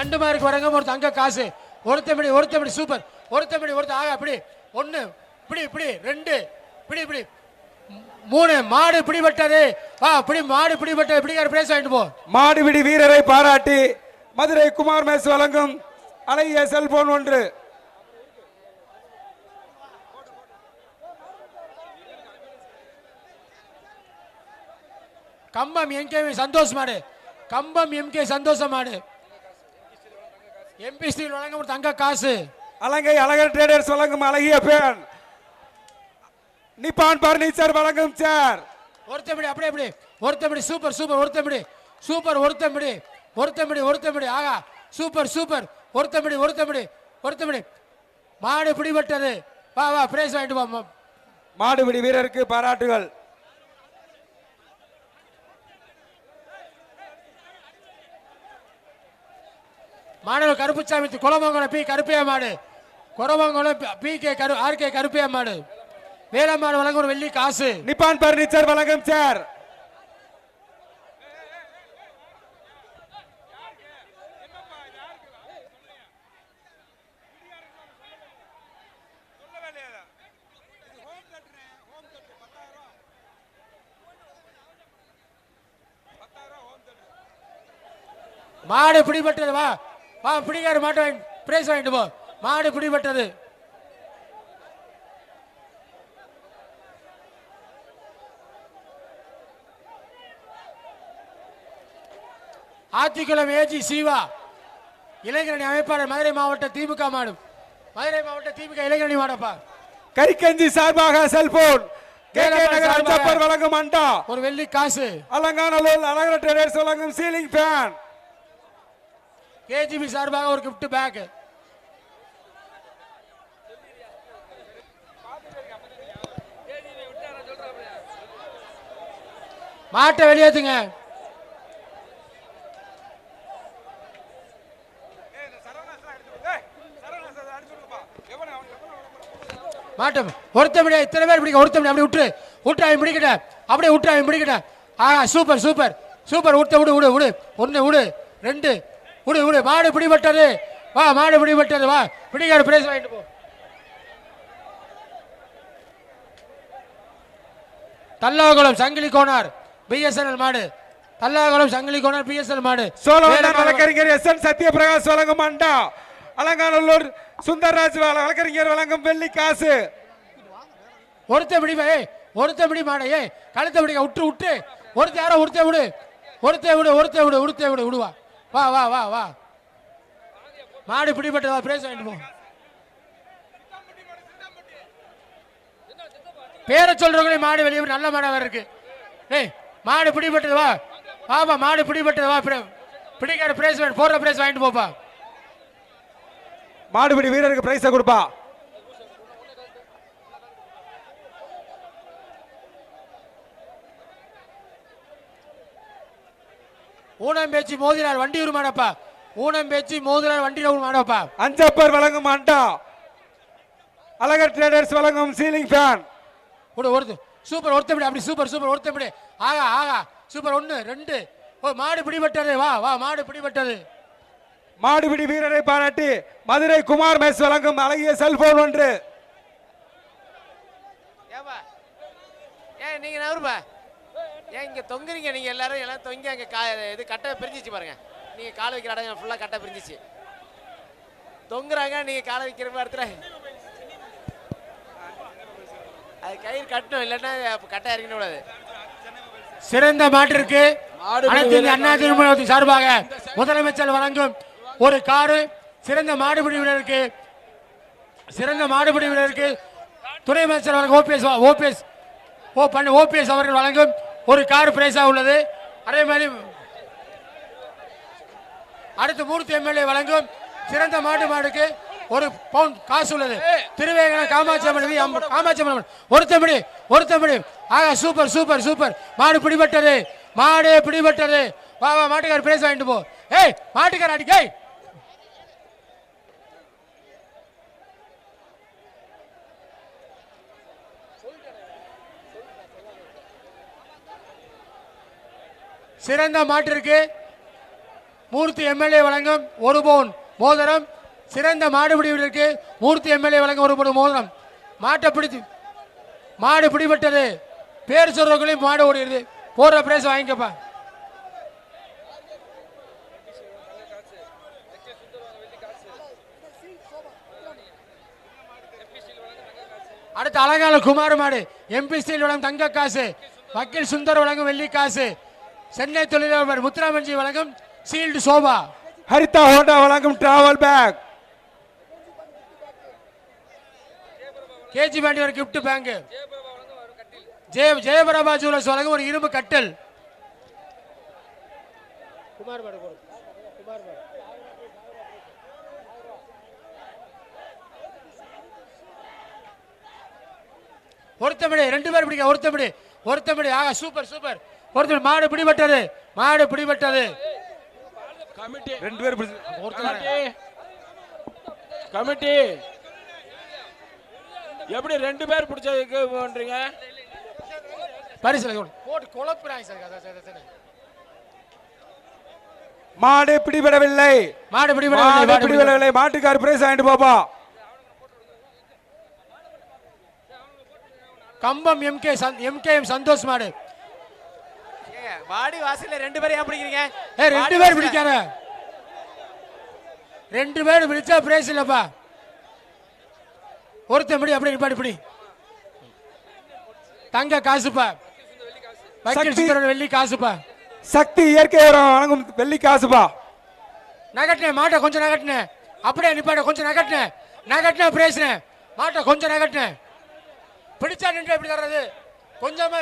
ரெண்டு மார்க்கு வரங்க ஒரு தங்க காசு ஒருத்தபடி சூப்பர் ஒருத்தபடி ஆக அப்படி ஒன்று இப்படி இப்படி ரெண்டு இப்படி இப்படி மூணு மாடு பிடிபட்டது வா இப்படி மாடு பிடிபட்டது இப்படிங்கிற பிரைஸ் வாங்கிட்டு போ. மாடுபிடி வீரரை பாராட்டி மதுரை குமார் மேஸ் வழங்கும் அழகிய செல்போன் ஒன்று. கம்பம் எம்கே சந்தோஷ் மாடு கம்பம் எம்கே சந்தோஷம் மாடு எம்பி ஸ்டீல் வழங்கும் ஒரு தங்க காசு. அலங்கை அழகர் ட்ரேடர்ஸ் வழங்கும் அழகிய பேன். நிப்பான் பர்னிச்சர் வழங்கும் சேர். ஒருத்தபடி அப்படியே அப்படி ஒருத்தபடி சூப்பர் சூப்பர் ஒருத்தபடி சூப்பர் ஒருத்தபடி ஆகா சூப்பர் சூப்பர் ஒருத்தபடி மாடு பிடிபட்டது வா வா பிரைஸ் வாங்கிட்டு வா. மாடுபிடி வீரருக்கு பாராட்டுகள். மாணவர் கருப்புச்சாமி குளமங்கலம் பி கருப்பையா மாடு Kulamangalam P K R K Karuppaiya மாடு வேளமாடு வழங்கும் ஒரு வெள்ளி காசு. நிப்பான் பர்னிச்சர் வழங்கும் சேர். மாடு பிடிபட்டது வா வா பிடிக்காரு மாட்டை பிரைஸ் வாங்கிட்டு போ. மாடு பிடிபட்டது ஆத்திக்குளம் ஏஜி சிவா இளைஞரணி அமைப்பாளர் மதுரை மாவட்ட திமுக மாடு மதுரை மாவட்ட திமுக இளைஞரணி மாடப்பா. கரிக்கஞ்சி சார்பாக செல்போன் வழங்கும் அண்டா ஒரு வெள்ளி காசு. அலங்காநல்லூர் அழகர் ட்ரேடர்ஸ் வழங்கும் சீலிங் ஃபேன். கேஜிபி சார்பாக ஒரு கிஃப்ட் பேக். மாட்டை வெளியேத்துங்க. மாட்டம் ஒருத்தபடி இத்தனை பேர் பிடிக்க ஒருத்தபடி அப்படி விட்டு அவன் பிடிக்கிட்ட அப்படியே அவன் பிடிக்கிட்ட ஆஹா சூப்பர் சூப்பர் சூப்பர் விடு ஒன்று விடு ரெண்டு விடு மாடு பிடிபட்டது வா மாடு பிடிபட்டது வா பிடிக்கார பிரைஸ் வாங்கிட்டு போ. தல்லாகுளம் சங்கிலி கோனார் பிஎஸ்என்எல் மாடு தல்லாகுளம் சங்கிலி கோனார் பிஎஸ்என்எல் மாடு. சோழவந்தான் வழக்கறிஞர் எஸ் என் சத்யபிரகாஷ் வழங்கும் அண்டா. அலங்காநல்லூர் சுந்தர்ராஜ் வழக்கறிஞர் வழங்கும் வெள்ளி காசு. ஒருத்த பிடி மாடு கழுத்தை பிடிக்க விட்டு ஒருத்த யாரோ விடுவா வா வா வா வா மாடு பிடிபட்டதா பிரைஸ் வாங்கிட்டு போ. பேரை சொல்றவங்களே மாடு வெளியே நல்ல மாடா இருக்கு. மாடு பிடிபட்டது வா வாப்பா மாடு பிடிபட்டது வா பிடிக்காத பிரைஸ் போடுற பிரைஸ் வாங்கிட்டு போப்பா. மாடுபிடி வீரருக்கு பிரைஸ் கொடுப்பா. ஊனம் பேச்சு மோதினார் வண்டி உருமானப்பா ஊனம் பேச்சு மோதினார் வண்டி உருமானப்பா. அஞ்சப்பர் வழங்கும் அண்டா. அழகர் ட்ரேடர்ஸ் வழங்கும் சீலிங் ஃபேன். ஒரு சூப்பர் ஒருத்தபடி அப்படி சூப்பர் ஒருத்தபடி ஆகா சூப்பர் ஒன்று ரெண்டு மாடு பிடிபட்டது வா வா மாடு பிடிபட்டது. மாடுபிடி வீரரை பாராட்டி மதுரை குமார் மேஸ் வழங்கும் அழகிய செல்போன் ஒன்று. நீங்க நவருப்பா இங்க தொங்குறீங்க நீங்க எல்லாரும் எல்லாம் தொங்கி அங்க இது கட்டை பிரிஞ்சிச்சு பாருங்க. நீங்க காலை வைக்கிற இடம் ஃபுல்லா கட்டை பிரிஞ்சிச்சு தொங்குறாங்க. நீங்க காலை வைக்கிற இடத்துல அது கயிறு கட்டணும் இல்லைன்னா கட்டை இறங்கிட கூடாது. சிறந்த மாட்டிற்கு அண்ணா திருமணத்தின் சார்பாக முதலமைச்சர் வழங்கும் ஒரு காரு. சிறந்த மாடுபிடி வீரருக்கு துணை அமைச்சர் வழங்கும் ஓபிஎஸ் அவர்கள் வழங்கும் ஒரு கார் பிரைஸா உள்ளது. அதே மாதிரி அடுத்து மூர்த்தி எம்எல்ஏ வழங்கும் சிறந்த மாடுக்கு ஒரு பவுண்ட் காசு உள்ளது. திருவேங்கடம் காமாட்சி அம்மன் ஒருத்தபடி ஆகா சூப்பர் மாடு பிடிபட்டது வா வா மாட்டுக்கார பிரைஸ் வாங்கிட்டு போ. மாட்டுக்கார அடிக்க சிறந்த மாட்டிற்கு மூர்த்தி எம்எல்ஏ வழங்கும் 1 பவுன் மோதிரம். சிறந்த மாடுபிடி வீரருக்கு மூர்த்தி எம்எல்ஏ வழங்கும் 1 பவுன் மோதிரம். மாடு பிடிபட்டது. பேர் சொல்றவங்களையும் மாடு ஓடிடுது. போடுற பிரைஸ் வாங்கிக்கப்பா. அடுத்த அலங்கால குமார் மாடு எம்பி ஸ்டீல் வழங்கும் தங்க காசு. வக்கீல் சுந்தர் வழங்கும் வெள்ளி காசு. சென்னை தொழிலாளர் முத்துராமன்ஜி வழங்கும் சீல்டு சோபா. ஹரிதா ஹோண்டா வழங்கும் டிராவல் பேக். கேஜி பாண்டி ஒரு கிஃப்ட் பேங்க். ஜெயபிரபா ஜுவல்லர்ஸ் வழங்கும் ஒரு இரும்பு கட்டல். குமார் மாடு ஒருத்தமிடு 2 பேர் பிடிக்க. ஒருத்தமிடு ஆக சூப்பர் சூப்பர். ஒருத்தர் மாடு பிடிபட்டது. கமிட்டி 2 பேர் கமிட்டி எப்படி 2 பேர் பிடிச்சதுக்கு பண்றீங்க? பரிசு போட்டு குழப்புறாங்க சார். மாடு பிடிபடவில்லை. மாட்டுக்கார் பிரைஸ் வாங்கிட்டு பாப்பா. கம்பம் எம்கேஎம் சந்தோஷ் மாடு. வாடி வாசல்ல 2 பேர் ஏன் பிடிக்கிறீங்க? 2 பேர் பிடிக்காத. 2 பேர் பிடிச்சா பிரைஸ் இல்லப்பா. ஒருத்தன் பிடி அப்படியே நிப்பாடி பிடி. தங்க காசுப்பா. வெள்ளி காசுப்பா. சக்தி இயற்கை உரம் வழங்கும் வெள்ளி காசுப்பா. நகட்டினேன் மாட்டை கொஞ்சம் நகட்டினேன். அப்படியே நிப்பாட்ட கொஞ்சம் நகட்டினேன் பேசினேன். மாட்டை கொஞ்சம் நகட்டினேன். பிடிச்சா நின்று எப்படி தர்றது? கொஞ்சமா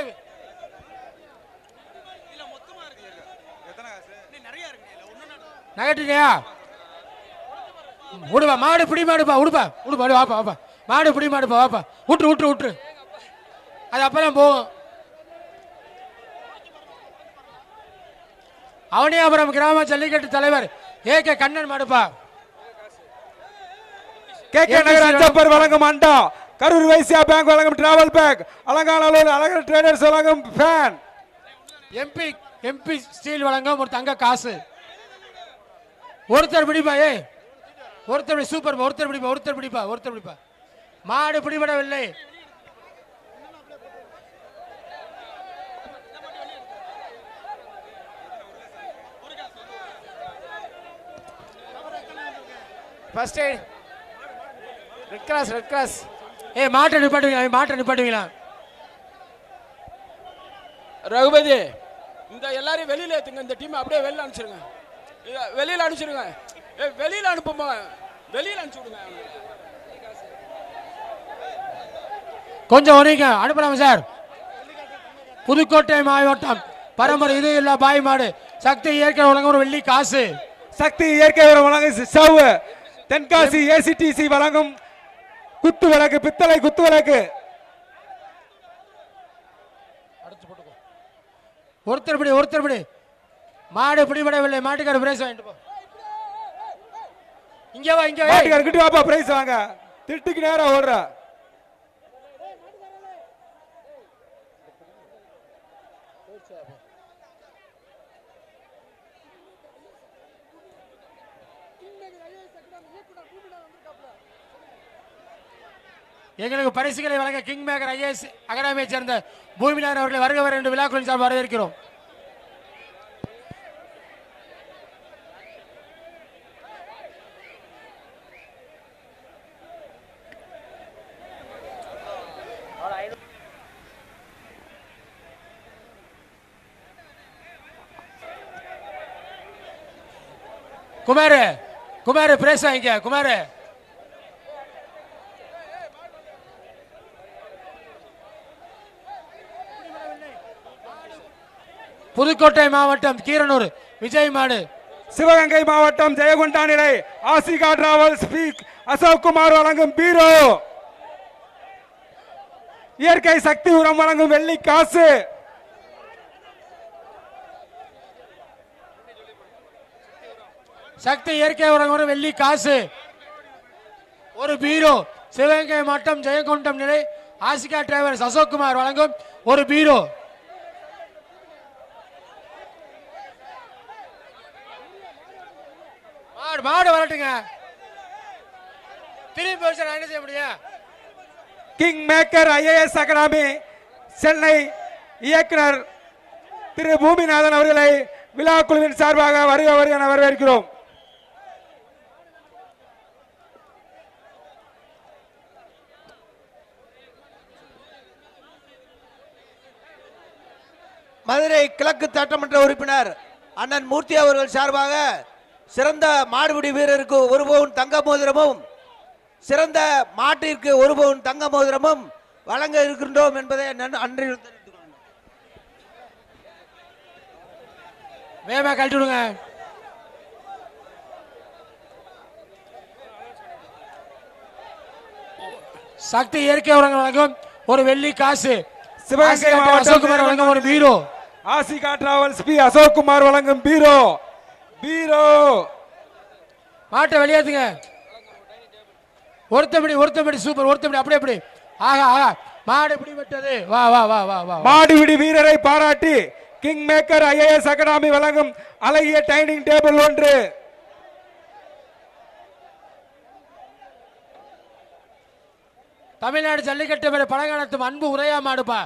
நகட்டினியா? விடுப்பா மாடு பிடி மாடுப்பா. விடுப்பா வாப்பா. மாடு பிடி மாடுப்பா வாப்பா. விட்டுரு. அது அப்பதான் போகும். அவனியாபுரம் கிராம ஜல்லிக்கட்டு தலைவர் ஏகே கண்ணன் மாடுப்பா. கேகே நகர் அஞ்சப்பர் வழங்கும் அண்டா. கரூர் வைசியா பேங்க் வழங்கும் travel bag. Alanganallur Azhagar traders வழங்கும் ஃபேன். எம்பி ஸ்டீல் வழங்கும் ஒரு தங்க காசு. ஒருத்தர் பிடிப்பா. ஒருத்தர் சூப்பர். ஒருத்தர் பிடிப்பா. மாடு பிடிபடவில்லை. First aid red cross. மாட்டை நிப்பாட்டுவீங்களா? ரகுபதி இந்த எல்லாரையும் வெளியில ஏத்துங்க. இந்த டீம் அப்படியே வெளியில அனுப்பிச்சிருங்க. வெளியில அனுப்புமா. வெளியில அனுப்பிச்சு விடுங்க. கொஞ்சம் ஒரீங்க அனுப்பலாமா சார்? புதுக்கோட்டை மாவட்டம் பரம்பரை இது இல்ல பாய் மாடு. சக்தி இயற்கை வழங்கும் ஒரு வெள்ளி காசு. சக்தி இயற்கை உரம் வழங்கும் சவு. தென்காசி ஏசிடிசி வழங்கும் குத்து விளக்கு. பித்தளை குத்து விளக்கு. ஒருத்தர் பிடி. மாடு பிடிபடவில்லை. மாட்டுக்கார பிரைஸ் வாங்கிட்டு போ. இங்க வா. மாட்டுக்கார கிட்ட வாப்பா பிரைஸ் வாங்க. திட்டுக்கு நேரா ஓடுற. எங்களுக்கு பரிசுகளை வழங்க கிங் மேக்கர் ஐஏஎஸ் அகாடமியை சேர்ந்த பூமிநாதன் அவர்களை வருக வர என்று விழாக்குழுவின் சார்பாக வரவேற்கிறோம். குமார் பிரேஸ் வாங்கிக்க. குமார் புதுக்கோட்டை மாவட்டம் கீரனூர் விஜய் மாடு. சிவகங்கை மாவட்டம் ஜெயகொண்டா நிலை ஆசிகா டிராவல்ஸ் அசோக் குமார் வழங்கும் பீரோ. இயற்கை சக்தி உரம் வழங்கும் வெள்ளி காசு. சக்தி இயற்கை உரம் ஒரு வெள்ளி காசு. ஒரு பீரோ. சிவகங்கை மாவட்டம் ஜெயகொண்டம் நிலை ஆசிகா டிராவல்ஸ் அசோக் குமார் வழங்கும் ஒரு பீரோ. மாடு வரட்டுங்க. திரும்பி வச்சு நான் என்ன செய்ய முடியும்? King maker IAS academy Chennai இயக்குனர் திரு பூமிநாதன் அவர்களை விழா குழுவின் சார்பாக வருக வருக என வரவேற்கிறோம். மதுரை கிழக்கு சட்டமன்ற உறுப்பினர் அண்ணன் மூர்த்தி அவர்கள் சார்பாக சிறந்த மாடுபிடி வீரருக்கு 1 பவுன் தங்க மோதிரமும் சிறந்த மாட்டிற்கு 1 பவுன் தங்க மோதிரமும் வழங்க இருக்கின்றோம் என்பதை அன்றைய வேகமா கழட்டி விடுங்க. சக்தி இயற்கை உரங்கள் வழங்கும் ஒரு வெள்ளி காசு. சிவகங்கை மாவட்டம் அசோக்குமார் வழங்கும் ஒரு பீரோ. ஆசிகா டிராவல்ஸ் பி அசோக்குமார் வழங்கும் பீரோ. பீரோ மாட்டை வெளியேத்துங்க. ஒருத்தபடி சூப்பர். ஒருத்தபடி அப்படியே அப்படி. ஆகா ஆகா மாடு பிடிபட்டது. வா வா வா வா வா. மாடுபிடி வீரரை பாராட்டி கிங் மேக்கர் ஐஏஎஸ் அகாடமி வழங்கும் அழகிய டைனிங் டேபிள் 1. தமிழ்நாடு ஜல்லிக்கட்டு பேரை பழங்காலத்து அன்பு உரையா மாடுப்பா.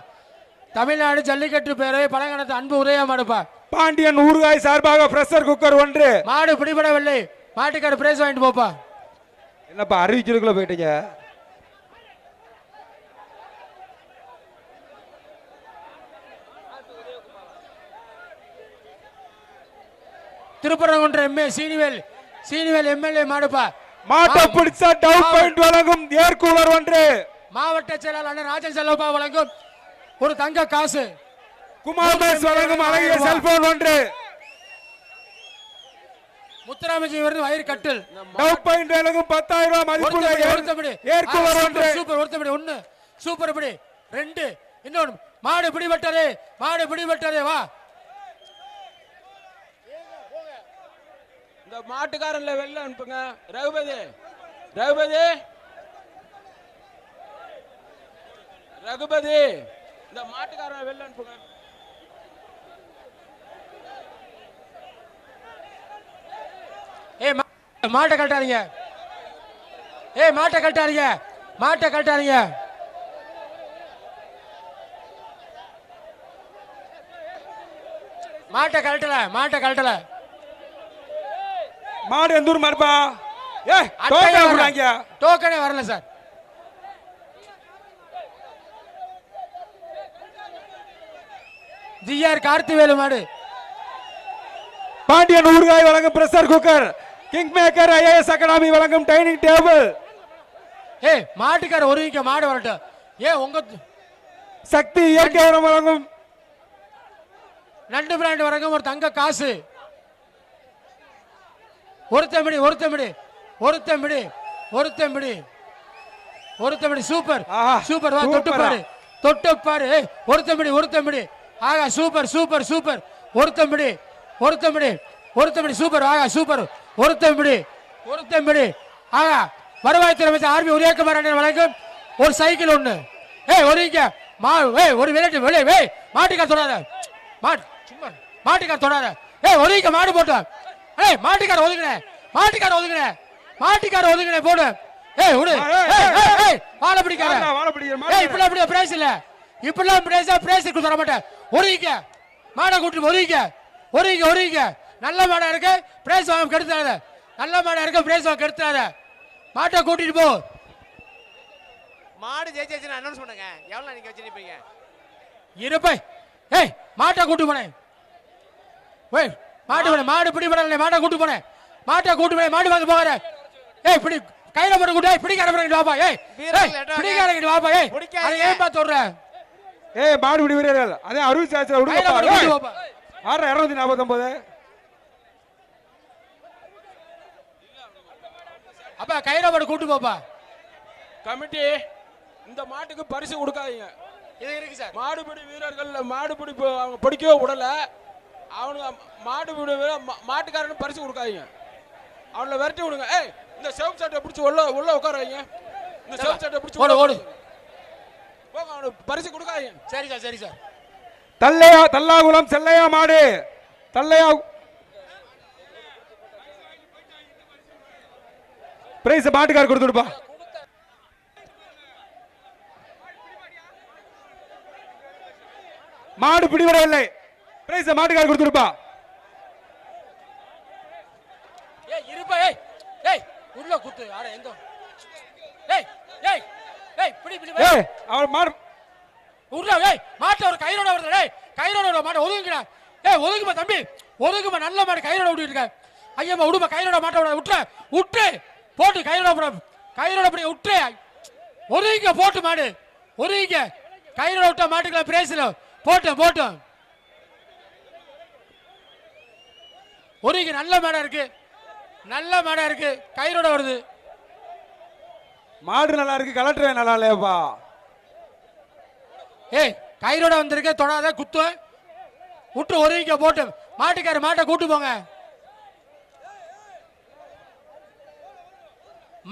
தமிழ்நாடு ஜல்லிக்கட்டு பேரை பழங்காலத்து அன்பு உரையா மாடுப்பா. பாண்டியன் ஊறுகாய் சார்பாக பிரஷர் குக்கர் 1. மாடு பிடிபடவில்லை. மாட்டுக்கார பிரைஸ் வாங்கிட்டு போப்பா. என்னப்பா அறிவிக்கிறதுக்குள்ள போயிட்டீங்க? திருப்பரங்குன்ற சீனிவேல் எம்எல்ஏ மாடுப்பா. மாட்டை பிடிச்சா டவுன் பாயிண்ட் வழங்கும் ஏர் கூலர் 1. மாவட்ட செயலாளர் ராஜன் செல்லப்பா வழங்கும் ஒரு தங்க காசு. குமார் வழங்கும் அழகிய செல்போன் 1. முத்துராமஜி வருது வயிறு கட்டில். டவுன் பாயிண்ட் வழங்கும் 10,000 மதிப்புள்ள ஏர் கூலர் 1. சூப்பர். ஒருத்தபடி 1 சூப்பர். இப்படி 2 இன்னொன்று. மாடு பிடிபட்டதே வா. இந்த மாட்டுக்காரன்ல வெளில அனுப்புங்க. ரகுபதி இந்த மாட்டுக்காரன் வெளில அனுப்புங்க. மாட்டை கழட்டாதீங்க. மாட்டை கழட்டாதீங்க. மாட்டை கழட்டல. மாடு எந்த ஊர் மாடுப்பா? டோக்கனே வரல சார். ஜிஆர் கார்த்திவேலு மாடு. பாண்டியன் ஊறுகாய் வழங்கும் pressure cooker. King maker IAS academy வழங்கும் டைனிங் டேபிள். மாட்டுக்கார ஒரு வீக்க மாடு வரட்டும். உங்க சக்தி இயற்கை உரம் வழங்கும் நண்டு பிராண்ட் வழங்கும் ஒரு தங்க காசு. ஒருத்தமிடி சூப்பர். வா தொட்டு பாரு. ஒருத்தமிடி ஆகா சூப்பர். ஒருத்தமிடி சூப்பர். ஆகா சூப்பர். ஒருத்தமிடி ஆகா. வருவாய்த்துறை அமைச்சர் ஆர்பி உதயகுமார் வழங்கும் ஒரு சைக்கிள் 1. ஒரு விளையாட்டு மாட்டுக்கார தொடாத. மாட்டுக்கார தொடாத. ஒதுங்க மாடு போட்டோம். மாட்டுக்கார ஒதுங்கின போடு. வாழை பிடிக்காத. இப்படிலாம் பிரைஸ் இல்ல. இப்படிலாம் பிரைஸ் தர மாட்டேன். ஒதுங்க மாடை கூட்டி ஒதுங்க. நல்ல மாடா இருக்கு பிரைஸ் வாங்க கெடுத்தாத. மாட்டை கூட்டிட்டு போ. மாடு ஜெயிச்சு அனௌன்ஸ் பண்ணுங்க. எவ்வளவு நீங்க வச்சிருப்பீங்க? மாட்டை கூட்டு போனேன். மாடு பிடிபடல. மாட்டை கூட்டு போனேன். மாடு வாங்க போகிற. இப்படி கையில போட்டு கூட்டு பிடிக்கார வாப்பா. பிடிக்காரங்கிட்டு வாப்பா. அதை ஏன் பார்த்து விடுற? மாடு பிடி வீரர்கள் அதே 60 விடுங்க. 249 அப்பா கையில போட்டு கூட்டு போப்பா. கமிட்டி இந்த மாட்டுக்கு பரிசு கொடுக்காதீங்க. இது இருக்கு சார். மாடுபிடி வீரர்கள் மாடுபிடி அவங்க பிடிக்கவே விடல. அவனுக்கு மாடுபிடி மாட்டுக்காரனு பரிசு கொடுக்காதீங்க. அவனை விரட்டி விடுங்க. இந்த செவப் சட்டை பிடிச்சி உள்ள உட்கார வைங்க. இந்த செவப் சட்டை பிடிச்சி ஓடு அவனுக்கு பரிசு கொடுக்காதீங்க. சரி சார். தல்லாகுளம் செல்லையா மாடு. பிரைஸ் மாட்டுக்காரர் கொடுத்துடுப்பா. மாடு பிடிபடவில்லை. பிரைஸ் மாட்டுக்காரர் கொடுத்துடுப்பா. ஏய் இருப்பா. ஏய் ஏய் உள்ள குத்து. ஆட எங்க? ஏய் ஏய் ஏய் பிடி பிடி. ஏய் அவர் மாடு உள்ள. ஏய் மாட்ட ஒரு கயிறோட வருது. ஏய் கயிறோட மாட்ட ஒதுங்குடா. ஏய் ஒதுங்குமா தம்பி, ஒதுங்குமா. நல்ல மாடு கயிறோட விட்டுட்டு இருக்க. ஐயம்மா விடுமா, கயிறோட மாட்ட விட விட்டுற. விட்டு போட்டு கயிறோட போட. கயிறோட அப்படி விட்டு ஒதுங்க போட்டு மாடு ஒதுங்க. கயிறோட விட்டா மாட்டுக்கலாம் பிரேசில போட்டோம் போட்டோம். ஒதுங்க. நல்ல மாடா இருக்கு, நல்ல மாடா இருக்கு. கயிறோட வருது. மாடு நல்லா இருக்கு, கலெக்டர் நல்லா இல்லையாப்பா. ஏய் கயிறோட வந்திருக்க, தொடாத குத்து. விட்டு ஒதுங்க போட்டு. மாட்டுக்கார மாட்டை கூட்டு போங்க.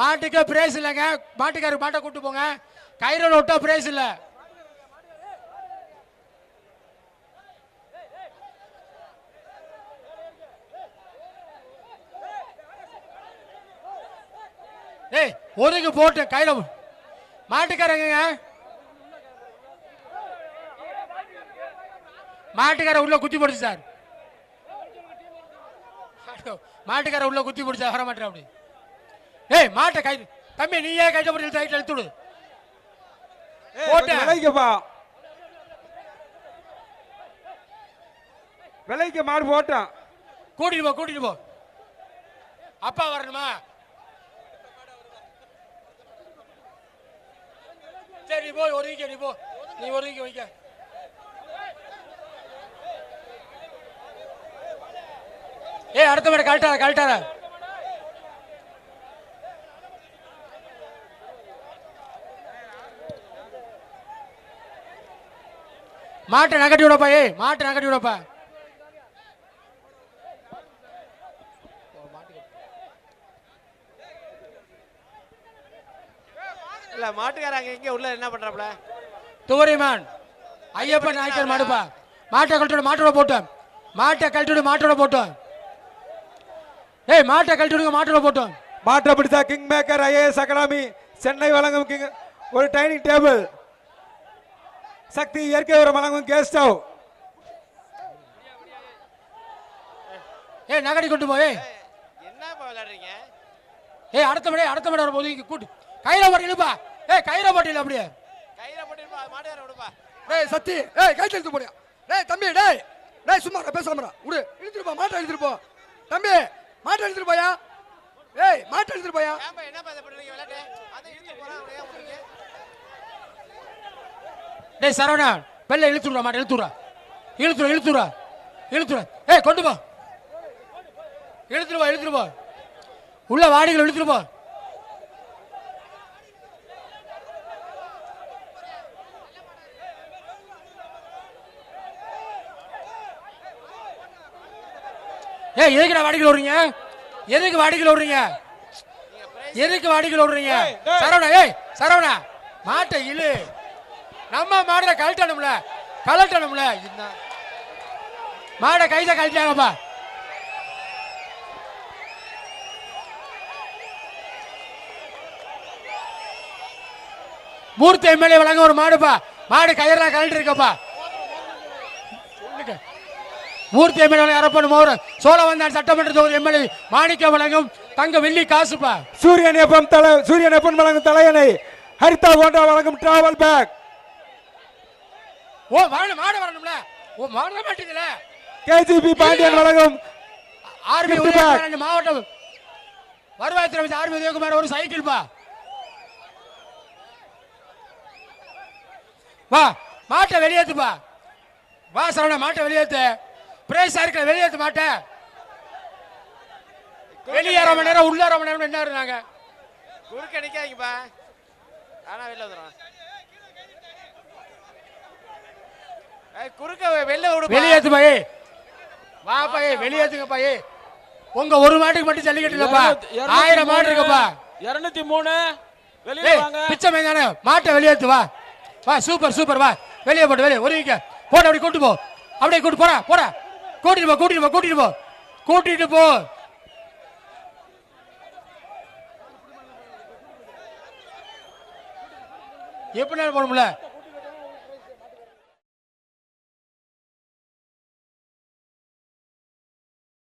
மாட்டுக்கு பிரேஸ் இல்லைங்க. மாட்டுக்காரருக்கு மாட்டை கூட்டு போங்க. கயிறோட விட்டா பிரேஸ் இல்ல. ஏய் ஒதுங்க போட்டு கயிற. மாட்டுக்காரங்க மாட்டுக்கார உள்ள குத்தி போடுச்சு சார். மாட்டுக்கார உள்ள குத்தி போடுச்சா வர மாட்டேன் அப்படி. ஏய் மாட்டை கை தம்பி நீயே கைட்ட போட்டு டைட் இழுத்து விடு. விலைக்குப்பா, விலைக்கு மாடு போட்டான். கூட்டிட்டு போ கூட்டிட்டு போ. அப்பா வரணுமா? சரி நீ போய் ஒதுங்க. நீ போ, நீ ஒதுங்க வைக்க. ஏய் அடுத்த மாடு கழட்டார கழட்டார. மாட்டை நகட்டி விடப்பா. ஏய் மாட்டை நகட்டி விடப்பா. இல்ல மாட்டுக்காரங்க எங்க உள்ள என்ன பண்றாப்ல? துவரிமான் ஐயப்பன் நாய்க்கர் மாடுப்பா. மாட்டை கழட்டிவிட மாட்டோட போட்டோம். மாட்டை கழட்டிவிட மாட்டோட போட்டோம். ஏய் மாட்டை கழட்டிவிடுங்க மாட்டோட போட்டோம். மாற்ற பிடித்தா king maker IAS academy Chennai வழங்கும் கிங் ஒரு டைனிங் டேபிள். சக்தி இயற்கை உரம் வழங்கும் கேஸ் ஸ்டவ். ஏய் நகடி கொண்டு போய். என்னப்பா விளையாடுறீங்க? ஏய் அடுத்த மணி வர போது கூட்டு. கயிறை போட்டு இழுப்பா. ஏய் கயிறை போட்டு இழு அப்படியே. கயிறை போட்டுப்பா, மாட்டுக்கார விடுப்பா. டேய் சத்தி, ஏய் கைத்து எடுத்து போடியா. டேய் தம்பி, டேய் டேய் சும்மா பேசாமடா. விடு, இழுத்துட்டு போ. மாட்டை இழுத்துட்டு போ தம்பி. மாட்டை இழுத்துட்டு போயா. ஏய் மாட்டை இழுத்துட்டு போயா. ஏன்பா என்னப்பா இத பண்றீங்க விளையாட்டு? அதை இழுத்து போறா அப்படியே விடுறீங்க. டேய் சரவணா பெல்ல இழுத்துடுறா. மாட்டை இழுத்துடுறா. இழுத்துடுறா. ஏய் கொண்டு போ. இழுத்துட்டு போ. உள்ள வாடிகள் இழுத்துட்டு போ. ஏய் எதுக்கு வாடிகள் ஓடுறீங்க? எதுக்கு வாடிகள் சரவணா ஏய் சரவணா மாட்டை இழு. நம்ம மாடை கழட்டணும்ல. என்ன மாடை கைத கழட்டாங்கப்பா. மூர்த்தி எம்எல்ஏ வழங்க ஒரு மாடுப்பா. மாடு கயிறெல்லாம் கழட்டு இருக்கப்பா. மூர்த்தி எம்எல்ஏ அரப்பன் மோகன் சோழவந்தான் சட்டமன்ற தொகுதி எம்எல்ஏ மாணிக்க வழங்கும் தங்க வெள்ளி காசுப்பா. சூரியன் எப்பன் வழங்கும் தலையணை. ஹரிதா கோண்டா வழங்கும் டிராவல் பேக். ஓ வரணும் மாடு வரணும்ல. ஓ வர மாட்டீங்கல. கேஜிபி பாண்டியன் வழங்கும் ஆர்மி உதயகுமார் மாவட்டம் வருவாய்த்துறை அமைச்சர் ஆர்மி உதயகுமார் ஒரு சைக்கிள் பா. வா மாட்டை வெளியேத்துப்பா. வா சரவணா மாட்டை வெளியேத்து. பிரேஸ் இருக்கிற வெளியேத்து மாட்டை. வெளியே 1/2 மணி நேரம் உள்ள 1/2 மணி நேரம் என்ன இருந்தாங்க. குறுக்க நிக்காதீங்கப்பா. ஆனா வெளில வந்துடும். குறுக்க வெளில விடு. வெளியேத்து பாயே. வா பாயே வெளியேத்துங்க பாயே. உங்க ஒரு மாட்டுக்கு மட்டும் ஜல்லிக்கட்டு இல்லப்பா. 1000 மாடு இருக்குப்பா. 203 வெளிய வாங்க. பிச்சை மேதானே மாட்டை வெளியேத்து. வா வா சூப்பர் வா. வெளியே போட்டு வெளியே ஒருவிக்க போட்டு அப்படி கூட்டு போ. அப்படியே கூட்டு போறா. கூட்டிட்டு போ. எப்படினாலும் போகணும்ல